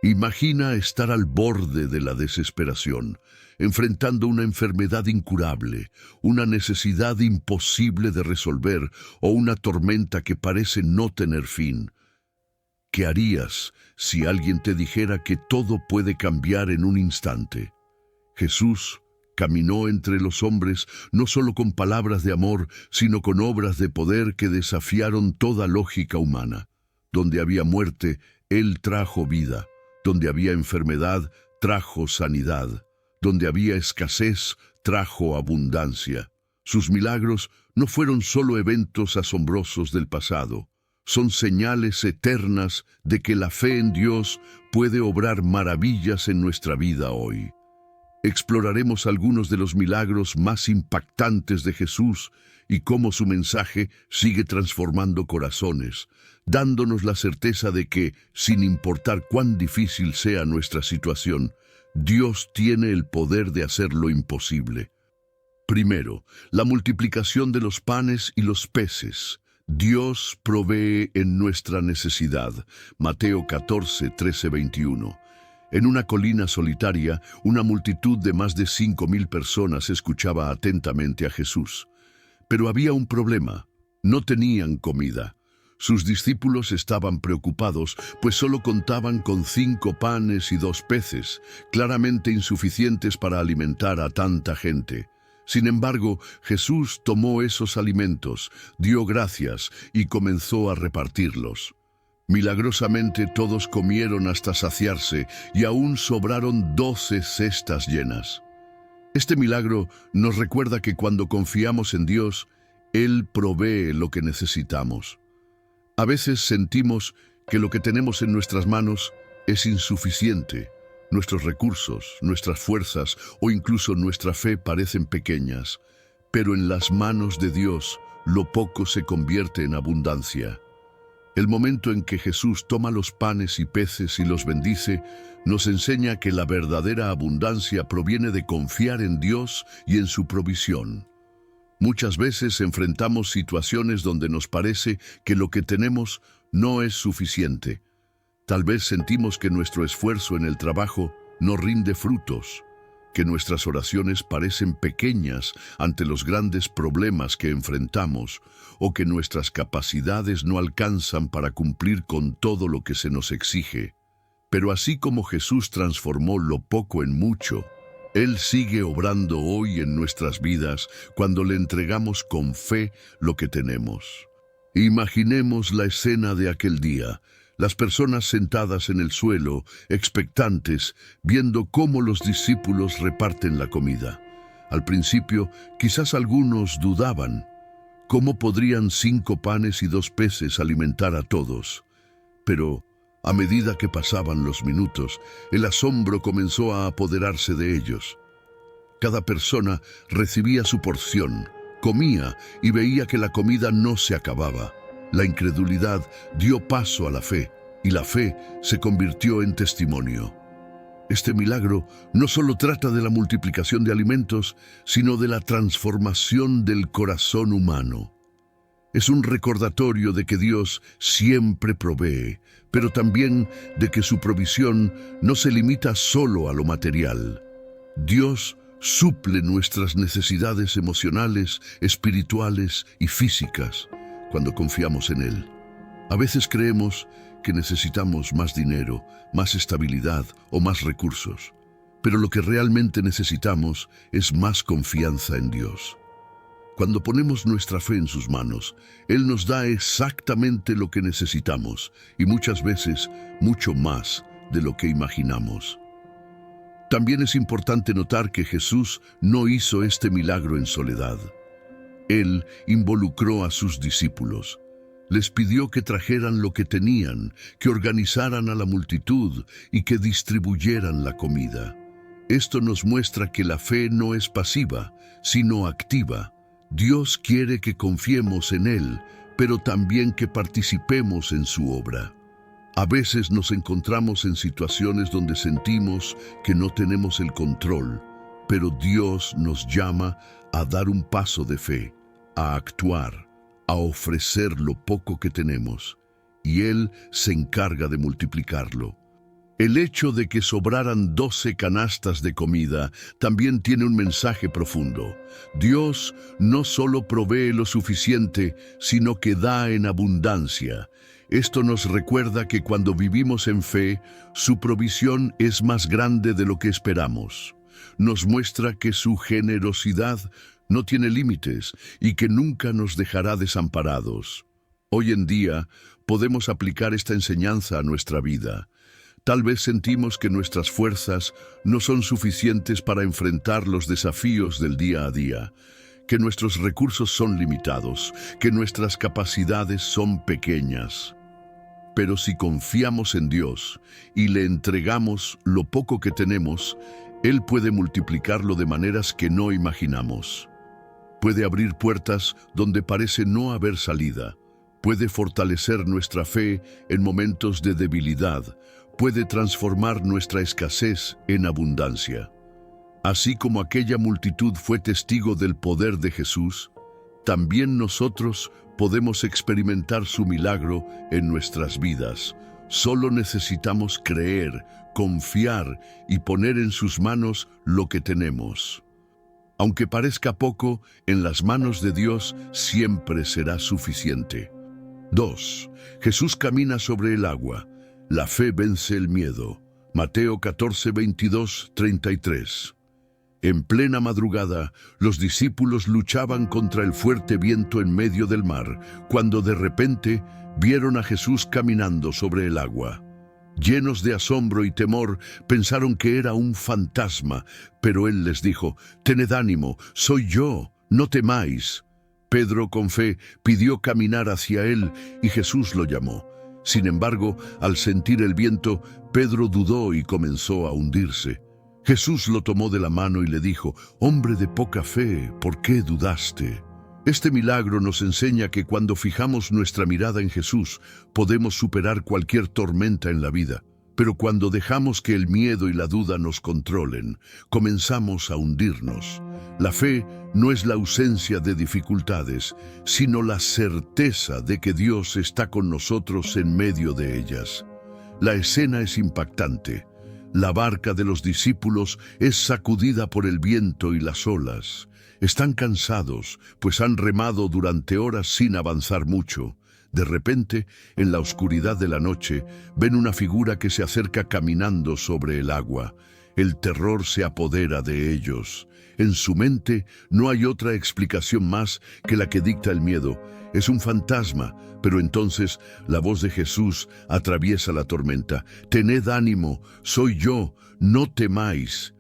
Imagina estar al borde de la desesperación, enfrentando una enfermedad incurable, una necesidad imposible de resolver o una tormenta que parece no tener fin. ¿Qué harías si alguien te dijera que todo puede cambiar en un instante? Jesús caminó entre los hombres no solo con palabras de amor, sino con obras de poder que desafiaron toda lógica humana. Donde había muerte, Él trajo vida. Donde había enfermedad, trajo sanidad. Donde había escasez, trajo abundancia. Sus milagros no fueron solo eventos asombrosos del pasado, son señales eternas de que la fe en Dios puede obrar maravillas en nuestra vida hoy. Exploraremos algunos de los milagros más impactantes de Jesús y cómo su mensaje sigue transformando corazones, dándonos la certeza de que, sin importar cuán difícil sea nuestra situación, Dios tiene el poder de hacer lo imposible. Primero, la multiplicación de los panes y los peces. Dios provee en nuestra necesidad. Mateo 14, 13, 21. En una colina solitaria, una multitud de más de 5,000 personas escuchaba atentamente a Jesús. Pero había un problema: no tenían comida. Sus discípulos estaban preocupados, pues solo contaban con 5 panes y 2 peces, claramente insuficientes para alimentar a tanta gente. Sin embargo, Jesús tomó esos alimentos, dio gracias y comenzó a repartirlos. Milagrosamente todos comieron hasta saciarse y aún sobraron 12 cestas llenas. Este milagro nos recuerda que cuando confiamos en Dios, Él provee lo que necesitamos. A veces sentimos que lo que tenemos en nuestras manos es insuficiente. Nuestros recursos, nuestras fuerzas o incluso nuestra fe parecen pequeñas, pero en las manos de Dios lo poco se convierte en abundancia. El momento en que Jesús toma los panes y peces y los bendice, nos enseña que la verdadera abundancia proviene de confiar en Dios y en su provisión. Muchas veces enfrentamos situaciones donde nos parece que lo que tenemos no es suficiente. Tal vez sentimos que nuestro esfuerzo en el trabajo no rinde frutos, que nuestras oraciones parecen pequeñas ante los grandes problemas que enfrentamos, o que nuestras capacidades no alcanzan para cumplir con todo lo que se nos exige. Pero así como Jesús transformó lo poco en mucho, Él sigue obrando hoy en nuestras vidas cuando le entregamos con fe lo que tenemos. Imaginemos la escena de aquel día. Las personas sentadas en el suelo, expectantes, viendo cómo los discípulos reparten la comida. Al principio, quizás algunos dudaban. ¿Cómo podrían 5 panes y 2 peces alimentar a todos? Pero, a medida que pasaban los minutos, el asombro comenzó a apoderarse de ellos. Cada persona recibía su porción, comía y veía que la comida no se acababa. La incredulidad dio paso a la fe, y la fe se convirtió en testimonio. Este milagro no solo trata de la multiplicación de alimentos, sino de la transformación del corazón humano. Es un recordatorio de que Dios siempre provee, pero también de que su provisión no se limita solo a lo material. Dios suple nuestras necesidades emocionales, espirituales y físicas cuando confiamos en Él. A veces creemos que necesitamos más dinero, más estabilidad o más recursos, pero lo que realmente necesitamos es más confianza en Dios. Cuando ponemos nuestra fe en sus manos, Él nos da exactamente lo que necesitamos y muchas veces mucho más de lo que imaginamos. También es importante notar que Jesús no hizo este milagro en soledad. Él involucró a sus discípulos. Les pidió que trajeran lo que tenían, que organizaran a la multitud y que distribuyeran la comida. Esto nos muestra que la fe no es pasiva, sino activa. Dios quiere que confiemos en Él, pero también que participemos en su obra. A veces nos encontramos en situaciones donde sentimos que no tenemos el control, pero Dios nos llama a dar un paso de fe, a actuar, a ofrecer lo poco que tenemos, y Él se encarga de multiplicarlo. El hecho de que sobraran 12 canastas de comida también tiene un mensaje profundo. Dios no solo provee lo suficiente, sino que da en abundancia. Esto nos recuerda que cuando vivimos en fe, su provisión es más grande de lo que esperamos. Nos muestra que su generosidad no tiene límites y que nunca nos dejará desamparados. Hoy en día podemos aplicar esta enseñanza a nuestra vida. Tal vez sentimos que nuestras fuerzas no son suficientes para enfrentar los desafíos del día a día, que nuestros recursos son limitados, que nuestras capacidades son pequeñas. Pero si confiamos en Dios y le entregamos lo poco que tenemos, Él puede multiplicarlo de maneras que no imaginamos. Puede abrir puertas donde parece no haber salida. Puede fortalecer nuestra fe en momentos de debilidad. Puede transformar nuestra escasez en abundancia. Así como aquella multitud fue testigo del poder de Jesús, también nosotros podemos experimentar su milagro en nuestras vidas. Solo necesitamos creer, confiar y poner en sus manos lo que tenemos. Aunque parezca poco, en las manos de Dios siempre será suficiente. 2. Jesús camina sobre el agua. La fe vence el miedo. Mateo 14, 22, 33. En plena madrugada, los discípulos luchaban contra el fuerte viento en medio del mar, cuando de repente vieron a Jesús caminando sobre el agua. Llenos de asombro y temor, pensaron que era un fantasma, pero Él les dijo: «Tened ánimo, soy yo, no temáis». Pedro, con fe, pidió caminar hacia Él y Jesús lo llamó. Sin embargo, al sentir el viento, Pedro dudó y comenzó a hundirse. Jesús lo tomó de la mano y le dijo: «Hombre de poca fe, ¿por qué dudaste?». Este milagro nos enseña que cuando fijamos nuestra mirada en Jesús, podemos superar cualquier tormenta en la vida. Pero cuando dejamos que el miedo y la duda nos controlen, comenzamos a hundirnos. La fe no es la ausencia de dificultades, sino la certeza de que Dios está con nosotros en medio de ellas. La escena es impactante. La barca de los discípulos es sacudida por el viento y las olas. Están cansados, pues han remado durante horas sin avanzar mucho. De repente, en la oscuridad de la noche, ven una figura que se acerca caminando sobre el agua. El terror se apodera de ellos. En su mente no hay otra explicación más que la que dicta el miedo. Es un fantasma, pero entonces la voz de Jesús atraviesa la tormenta. «Tened ánimo, soy yo, no temáis».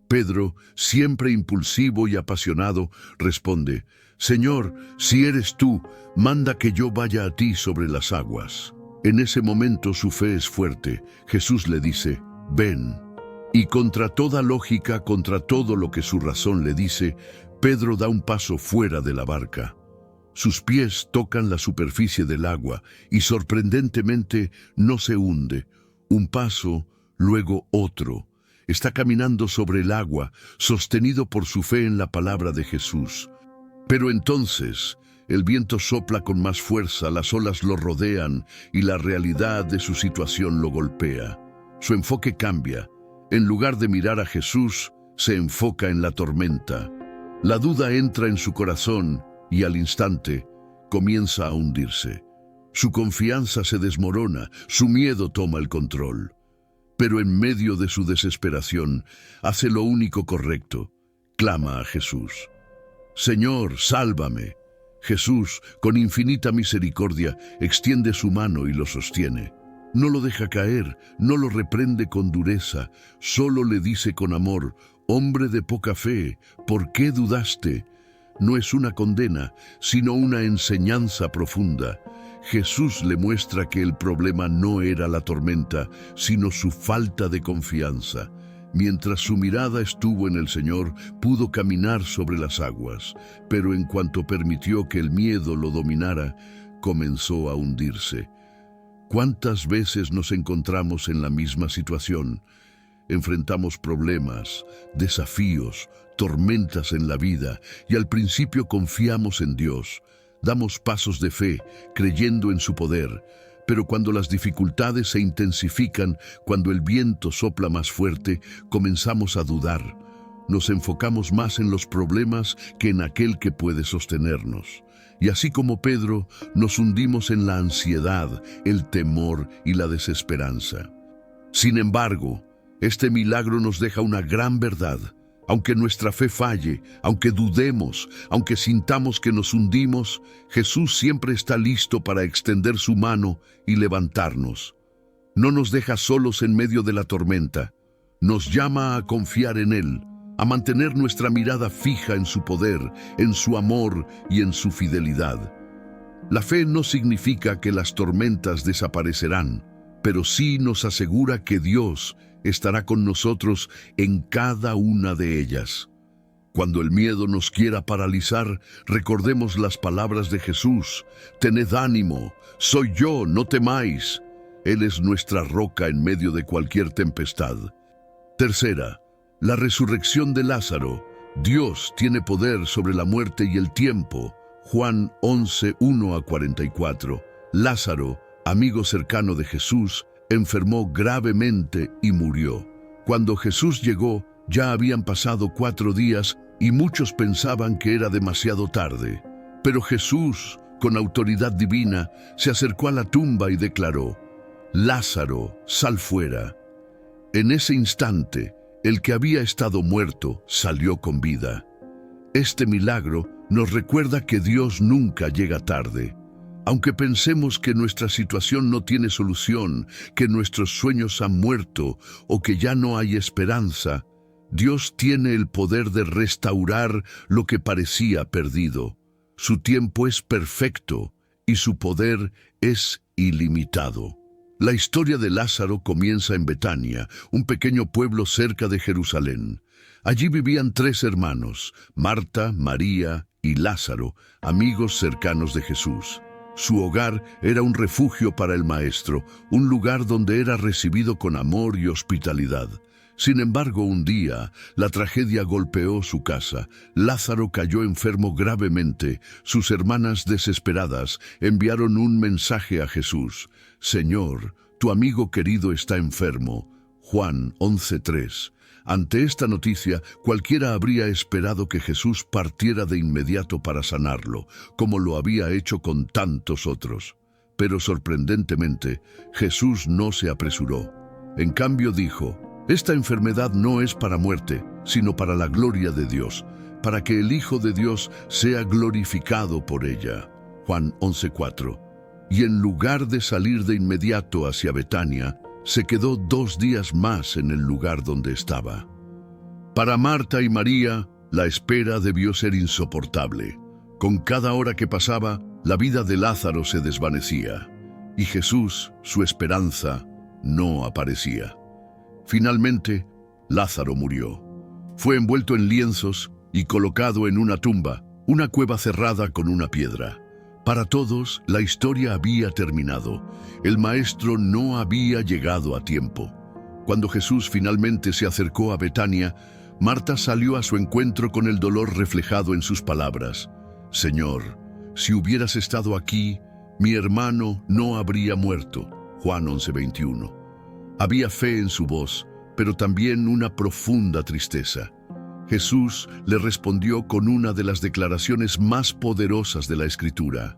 Pedro, siempre impulsivo y apasionado, responde: «Señor, si eres tú, manda que yo vaya a ti sobre las aguas». En ese momento su fe es fuerte. Jesús le dice: «Ven». Y contra toda lógica, contra todo lo que su razón le dice, Pedro da un paso fuera de la barca. Sus pies tocan la superficie del agua y sorprendentemente no se hunde. Un paso, luego otro. Está caminando sobre el agua, sostenido por su fe en la palabra de Jesús. Pero entonces, el viento sopla con más fuerza, las olas lo rodean y la realidad de su situación lo golpea. Su enfoque cambia. En lugar de mirar a Jesús, se enfoca en la tormenta. La duda entra en su corazón y al instante comienza a hundirse. Su confianza se desmorona, su miedo toma el control. Pero en medio de su desesperación, hace lo único correcto: clama a Jesús. «Señor, sálvame». Jesús, con infinita misericordia, extiende su mano y lo sostiene. No lo deja caer, no lo reprende con dureza, solo le dice con amor: «Hombre de poca fe, ¿por qué dudaste?». No es una condena, sino una enseñanza profunda. Jesús le muestra que el problema no era la tormenta, sino su falta de confianza. Mientras su mirada estuvo en el Señor, pudo caminar sobre las aguas, pero en cuanto permitió que el miedo lo dominara, comenzó a hundirse. ¿Cuántas veces nos encontramos en la misma situación? Enfrentamos problemas, desafíos, tormentas en la vida y al principio confiamos en Dios. Damos pasos de fe, creyendo en su poder, Pero cuando las dificultades se intensifican, cuando el viento sopla más fuerte, comenzamos a dudar. Nos enfocamos más en los problemas que en aquel que puede sostenernos. Y así como Pedro, nos hundimos en la ansiedad, el temor y la desesperanza. Sin embargo, este milagro nos deja una gran verdad. Aunque nuestra fe falle, aunque dudemos, aunque sintamos que nos hundimos, Jesús siempre está listo para extender su mano y levantarnos. No nos deja solos en medio de la tormenta. Nos llama a confiar en Él, a mantener nuestra mirada fija en su poder, en su amor y en su fidelidad. La fe no significa que las tormentas desaparecerán, pero sí nos asegura que Dios estará con nosotros en cada una de ellas. Cuando el miedo nos quiera paralizar, recordemos las palabras de Jesús: «Tened ánimo, soy yo, no temáis». Él es nuestra roca en medio de cualquier tempestad. Tercera, la resurrección de Lázaro. Dios tiene poder sobre la muerte y el tiempo. Juan 11, 1-44. Lázaro, amigo cercano de Jesús, enfermó gravemente y murió. Cuando Jesús llegó, ya habían pasado 4 días y muchos pensaban que era demasiado tarde. Pero Jesús, con autoridad divina, se acercó a la tumba y declaró: «Lázaro, sal fuera». En ese instante, el que había estado muerto salió con vida. Este milagro nos recuerda que Dios nunca llega tarde. Aunque pensemos que nuestra situación no tiene solución, que nuestros sueños han muerto o que ya no hay esperanza, Dios tiene el poder de restaurar lo que parecía perdido. Su tiempo es perfecto y su poder es ilimitado. La historia de Lázaro comienza en Betania, un pequeño pueblo cerca de Jerusalén. Allí vivían 3 hermanos, Marta, María y Lázaro, amigos cercanos de Jesús. Su hogar era un refugio para el Maestro, un lugar donde era recibido con amor y hospitalidad. Sin embargo, un día, la tragedia golpeó su casa. Lázaro cayó enfermo gravemente. Sus hermanas, desesperadas, enviaron un mensaje a Jesús: «Señor, tu amigo querido está enfermo». Juan 11:3. Ante esta noticia, cualquiera habría esperado que Jesús partiera de inmediato para sanarlo, como lo había hecho con tantos otros. Pero sorprendentemente, Jesús no se apresuró. En cambio dijo: «Esta enfermedad no es para muerte, sino para la gloria de Dios, para que el Hijo de Dios sea glorificado por ella». Juan 11:4. Y en lugar de salir de inmediato hacia Betania, se quedó 2 días más en el lugar donde estaba. Para Marta y María, la espera debió ser insoportable. Con cada hora que pasaba, la vida de Lázaro se desvanecía, y Jesús, su esperanza, no aparecía. Finalmente, Lázaro murió. Fue envuelto en lienzos y colocado en una tumba, una cueva cerrada con una piedra. Para todos, la historia había terminado. El Maestro no había llegado a tiempo. Cuando Jesús finalmente se acercó a Betania, Marta salió a su encuentro con el dolor reflejado en sus palabras: «Señor, si hubieras estado aquí, mi hermano no habría muerto». Juan 11:21. Había fe en su voz, pero también una profunda tristeza. Jesús le respondió con una de las declaraciones más poderosas de la Escritura: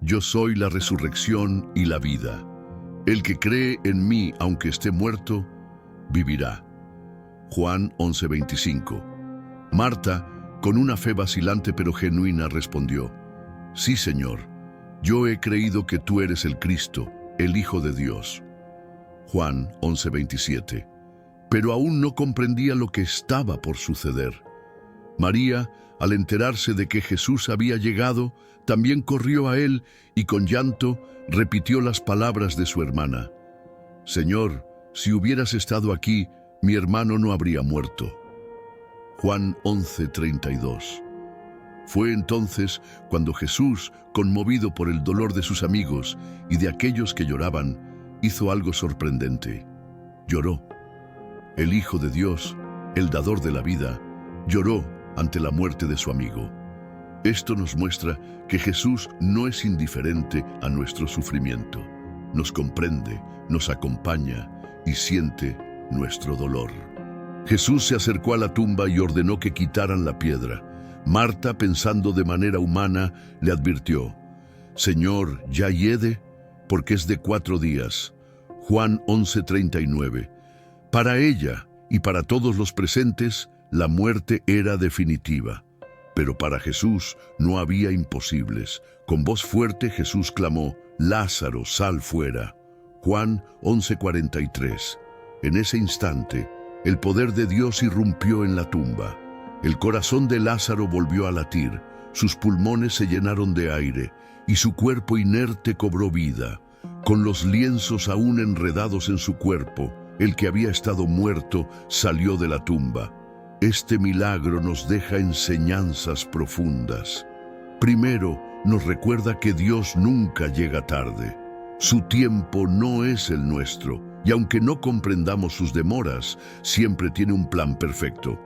«Yo soy la resurrección y la vida. El que cree en mí, aunque esté muerto, vivirá». Juan 11:25. Marta, con una fe vacilante pero genuina, respondió: «Sí, Señor, yo he creído que tú eres el Cristo, el Hijo de Dios». Juan 11:27. Pero aún no comprendía lo que estaba por suceder. María, al enterarse de que Jesús había llegado, también corrió a él y con llanto repitió las palabras de su hermana: «Señor, si hubieras estado aquí, mi hermano no habría muerto». Juan 11:32. Fue entonces cuando Jesús, conmovido por el dolor de sus amigos y de aquellos que lloraban, hizo algo sorprendente. Lloró. El Hijo de Dios, el dador de la vida, lloró ante la muerte de su amigo. Esto nos muestra que Jesús no es indiferente a nuestro sufrimiento. Nos comprende, nos acompaña y siente nuestro dolor. Jesús se acercó a la tumba y ordenó que quitaran la piedra. Marta, pensando de manera humana, le advirtió: «Señor, ya hiede, porque es de 4 días». Juan 11:39. Para ella y para todos los presentes, la muerte era definitiva. Pero para Jesús no había imposibles. Con voz fuerte Jesús clamó: «Lázaro, sal fuera». Juan 11:43. En ese instante, el poder de Dios irrumpió en la tumba. El corazón de Lázaro volvió a latir, sus pulmones se llenaron de aire y su cuerpo inerte cobró vida. Con los lienzos aún enredados en su cuerpo, el que había estado muerto salió de la tumba. Este milagro nos deja enseñanzas profundas. Primero, nos recuerda que Dios nunca llega tarde. Su tiempo no es el nuestro, y aunque no comprendamos sus demoras, siempre tiene un plan perfecto.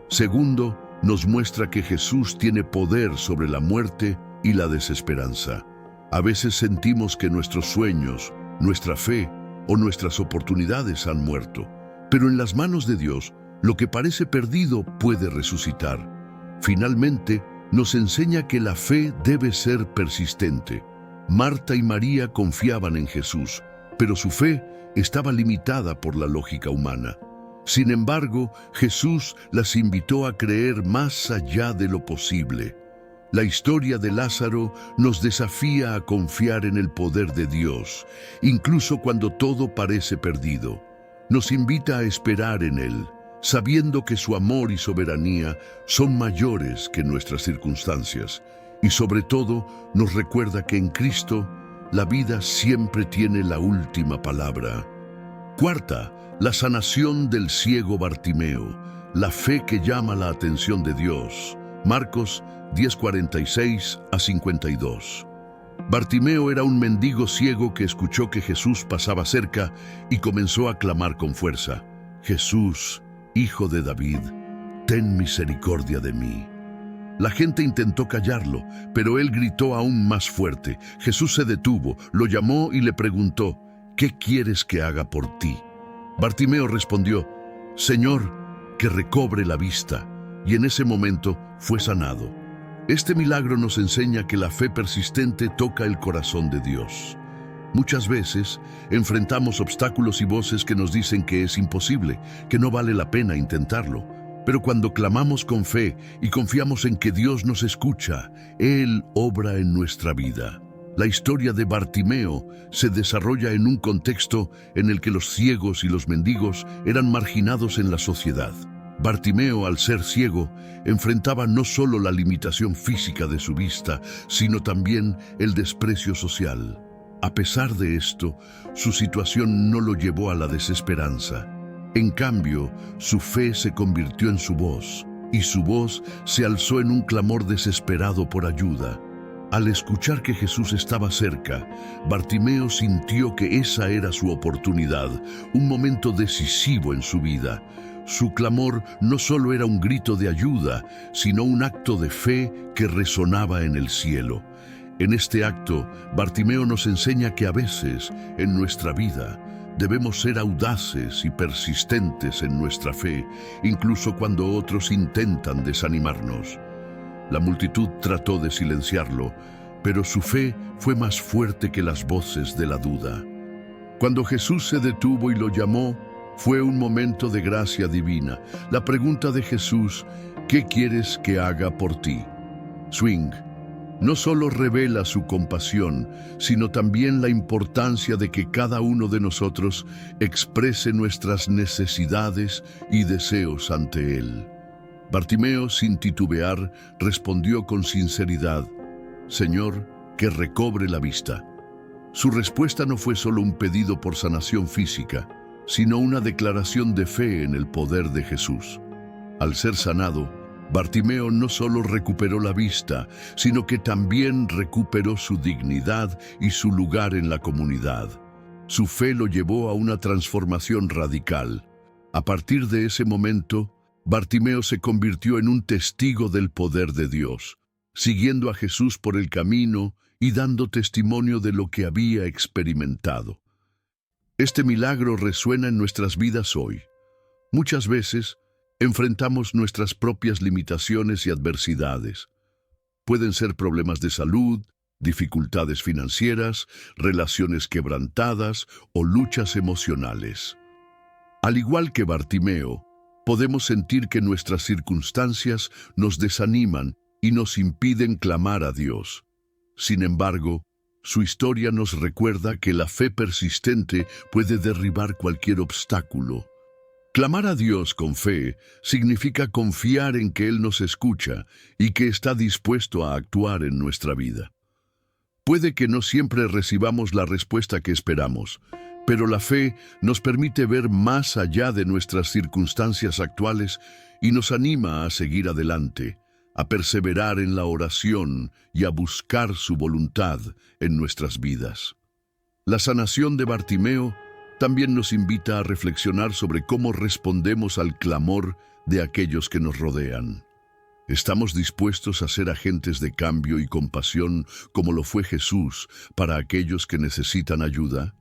Segundo, nos muestra que Jesús tiene poder sobre la muerte y la desesperanza. A veces sentimos que nuestros sueños, nuestra fe o nuestras oportunidades han muerto, pero en las manos de Dios, lo que parece perdido puede resucitar. Finalmente, nos enseña que la fe debe ser persistente. Marta y María confiaban en Jesús, pero su fe estaba limitada por la lógica humana. Sin embargo, Jesús las invitó a creer más allá de lo posible. La historia de Lázaro nos desafía a confiar en el poder de Dios, incluso cuando todo parece perdido. Nos invita a esperar en Él, sabiendo que su amor y soberanía son mayores que nuestras circunstancias. Y sobre todo, nos recuerda que en Cristo, la vida siempre tiene la última palabra. Cuarta, la sanación del ciego Bartimeo, la fe que llama la atención de Dios. Marcos 10:46-52. Bartimeo era un mendigo ciego que escuchó que Jesús pasaba cerca y comenzó a clamar con fuerza: «Jesús, Hijo de David, ten misericordia de mí». La gente intentó callarlo, pero él gritó aún más fuerte. Jesús se detuvo, lo llamó y le preguntó: «¿Qué quieres que haga por ti?». Bartimeo respondió: «Señor, que recobre la vista». Y en ese momento fue sanado. Este milagro nos enseña que la fe persistente toca el corazón de Dios. Muchas veces enfrentamos obstáculos y voces que nos dicen que es imposible, que no vale la pena intentarlo. Pero cuando clamamos con fe y confiamos en que Dios nos escucha, Él obra en nuestra vida. La historia de Bartimeo se desarrolla en un contexto en el que los ciegos y los mendigos eran marginados en la sociedad. Bartimeo, al ser ciego, enfrentaba no solo la limitación física de su vista, sino también el desprecio social. A pesar de esto, su situación no lo llevó a la desesperanza. En cambio, su fe se convirtió en su voz, y su voz se alzó en un clamor desesperado por ayuda. Al escuchar que Jesús estaba cerca, Bartimeo sintió que esa era su oportunidad, un momento decisivo en su vida. Su clamor no solo era un grito de ayuda, sino un acto de fe que resonaba en el cielo. En este acto, Bartimeo nos enseña que a veces, en nuestra vida, debemos ser audaces y persistentes en nuestra fe, incluso cuando otros intentan desanimarnos. La multitud trató de silenciarlo, pero su fe fue más fuerte que las voces de la duda. Cuando Jesús se detuvo y lo llamó, fue un momento de gracia divina. La pregunta de Jesús: ¿qué quieres que haga por ti? Swing no solo revela su compasión, sino también la importancia de que cada uno de nosotros exprese nuestras necesidades y deseos ante Él. Bartimeo, sin titubear, respondió con sinceridad: «Señor, que recobre la vista». Su respuesta no fue solo un pedido por sanación física, sino una declaración de fe en el poder de Jesús. Al ser sanado, Bartimeo no solo recuperó la vista, sino que también recuperó su dignidad y su lugar en la comunidad. Su fe lo llevó a una transformación radical. A partir de ese momento, Bartimeo se convirtió en un testigo del poder de Dios. siguiendo a Jesús por el camino y dando testimonio de lo que había experimentado. Este milagro resuena en nuestras vidas hoy. Muchas veces enfrentamos nuestras propias limitaciones y adversidades. Pueden ser problemas de salud, dificultades financieras, relaciones quebrantadas o luchas emocionales. Al igual que Bartimeo, podemos sentir que nuestras circunstancias nos desaniman y nos impiden clamar a Dios. Sin embargo, su historia nos recuerda que la fe persistente puede derribar cualquier obstáculo. Clamar a Dios con fe significa confiar en que Él nos escucha y que está dispuesto a actuar en nuestra vida. Puede que no siempre recibamos la respuesta que esperamos, pero la fe nos permite ver más allá de nuestras circunstancias actuales y nos anima a seguir adelante, a perseverar en la oración y a buscar su voluntad en nuestras vidas. La sanación de Bartimeo también nos invita a reflexionar sobre cómo respondemos al clamor de aquellos que nos rodean. ¿Estamos dispuestos a ser agentes de cambio y compasión como lo fue Jesús para aquellos que necesitan ayuda?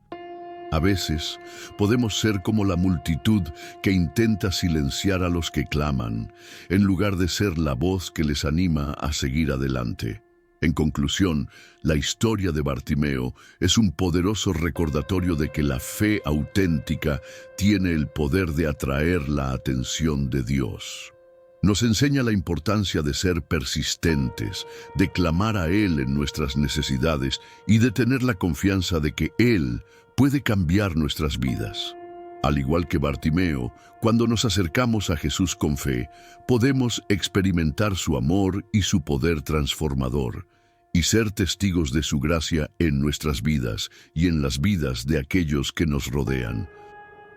A veces podemos ser como la multitud que intenta silenciar a los que claman, en lugar de ser la voz que les anima a seguir adelante. En conclusión, la historia de Bartimeo es un poderoso recordatorio de que la fe auténtica tiene el poder de atraer la atención de Dios. Nos enseña la importancia de ser persistentes, de clamar a Él en nuestras necesidades y de tener la confianza de que Él puede cambiar nuestras vidas. Al igual que Bartimeo, cuando nos acercamos a Jesús con fe, podemos experimentar su amor y su poder transformador, y ser testigos de su gracia en nuestras vidas y en las vidas de aquellos que nos rodean.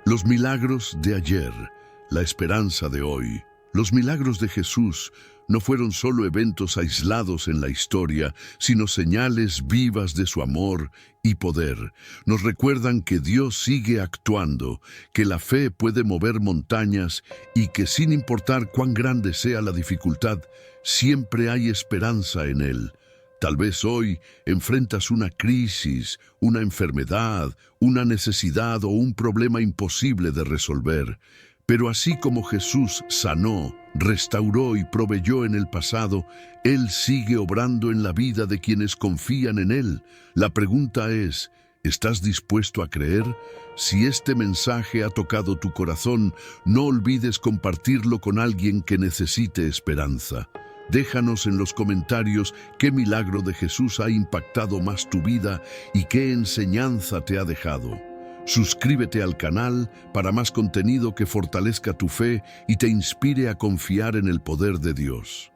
Los milagros de ayer, la esperanza de hoy. Los milagros de Jesús no fueron solo eventos aislados en la historia, sino señales vivas de su amor y poder. Nos recuerdan que Dios sigue actuando, que la fe puede mover montañas y que sin importar cuán grande sea la dificultad, siempre hay esperanza en Él. Tal vez hoy enfrentas una crisis, una enfermedad, una necesidad o un problema imposible de resolver. Pero así como Jesús sanó, restauró y proveyó en el pasado, Él sigue obrando en la vida de quienes confían en Él. La pregunta es, ¿estás dispuesto a creer? Si este mensaje ha tocado tu corazón, no olvides compartirlo con alguien que necesite esperanza. Déjanos en los comentarios qué milagro de Jesús ha impactado más tu vida y qué enseñanza te ha dejado. Suscríbete al canal para más contenido que fortalezca tu fe y te inspire a confiar en el poder de Dios.